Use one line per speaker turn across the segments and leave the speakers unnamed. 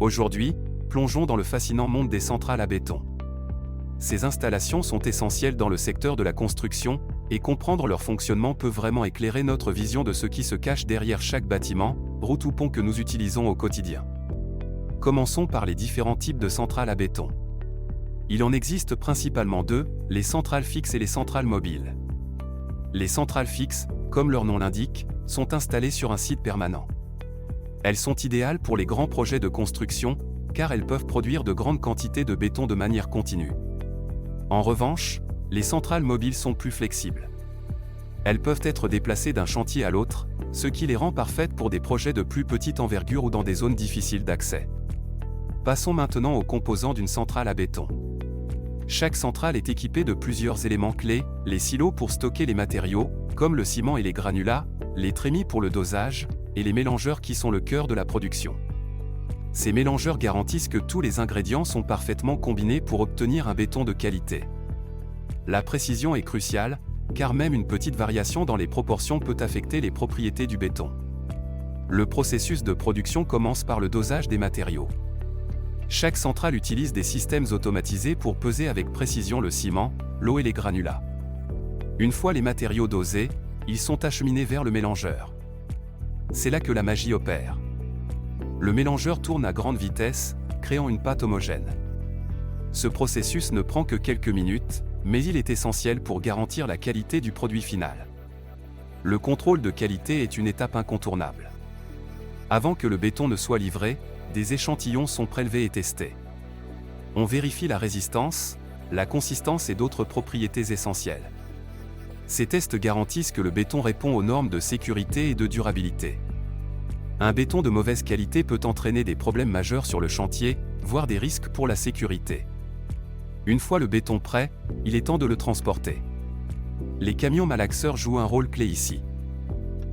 Aujourd'hui, plongeons dans le fascinant monde des centrales à béton. Ces installations sont essentielles dans le secteur de la construction, et comprendre leur fonctionnement peut vraiment éclairer notre vision de ce qui se cache derrière chaque bâtiment, route ou pont que nous utilisons au quotidien. Commençons par les différents types de centrales à béton. Il en existe principalement deux, les centrales fixes et les centrales mobiles. Les centrales fixes, comme leur nom l'indique, sont installées sur un site permanent. Elles sont idéales pour les grands projets de construction, car elles peuvent produire de grandes quantités de béton de manière continue. En revanche, les centrales mobiles sont plus flexibles. Elles peuvent être déplacées d'un chantier à l'autre, ce qui les rend parfaites pour des projets de plus petite envergure ou dans des zones difficiles d'accès. Passons maintenant aux composants d'une centrale à béton. Chaque centrale est équipée de plusieurs éléments clés, les silos pour stocker les matériaux, comme le ciment et les granulats, les trémies pour le dosage, et les mélangeurs qui sont le cœur de la production. Ces mélangeurs garantissent que tous les ingrédients sont parfaitement combinés pour obtenir un béton de qualité. La précision est cruciale, car même une petite variation dans les proportions peut affecter les propriétés du béton. Le processus de production commence par le dosage des matériaux. Chaque centrale utilise des systèmes automatisés pour peser avec précision le ciment, l'eau et les granulats. Une fois les matériaux dosés, ils sont acheminés vers le mélangeur. C'est là que la magie opère. Le mélangeur tourne à grande vitesse, créant une pâte homogène. Ce processus ne prend que quelques minutes, mais il est essentiel pour garantir la qualité du produit final. Le contrôle de qualité est une étape incontournable. Avant que le béton ne soit livré, des échantillons sont prélevés et testés. On vérifie la résistance, la consistance et d'autres propriétés essentielles. Ces tests garantissent que le béton répond aux normes de sécurité et de durabilité. Un béton de mauvaise qualité peut entraîner des problèmes majeurs sur le chantier, voire des risques pour la sécurité. Une fois le béton prêt, il est temps de le transporter. Les camions malaxeurs jouent un rôle clé ici.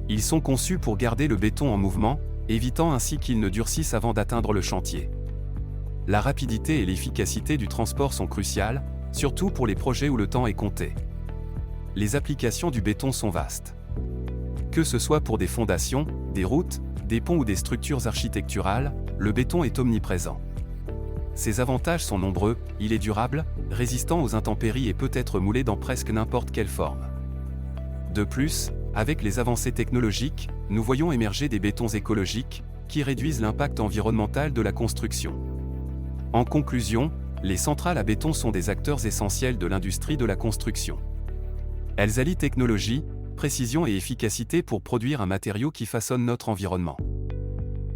Ils sont conçus pour garder le béton en mouvement, évitant ainsi qu'il ne durcisse avant d'atteindre le chantier. La rapidité et l'efficacité du transport sont cruciales, surtout pour les projets où le temps est compté. Les applications du béton sont vastes. Que ce soit pour des fondations, des routes, des ponts ou des structures architecturales, le béton est omniprésent. Ses avantages sont nombreux, il est durable, résistant aux intempéries et peut être moulé dans presque n'importe quelle forme. De plus, avec les avancées technologiques, nous voyons émerger des bétons écologiques, qui réduisent l'impact environnemental de la construction. En conclusion, les centrales à béton sont des acteurs essentiels de l'industrie de la construction. Elles allient technologie, précision et efficacité pour produire un matériau qui façonne notre environnement.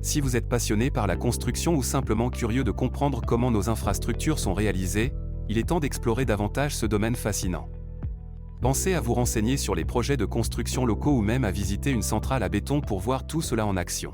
Si vous êtes passionné par la construction ou simplement curieux de comprendre comment nos infrastructures sont réalisées, il est temps d'explorer davantage ce domaine fascinant. Pensez à vous renseigner sur les projets de construction locaux ou même à visiter une centrale à béton pour voir tout cela en action.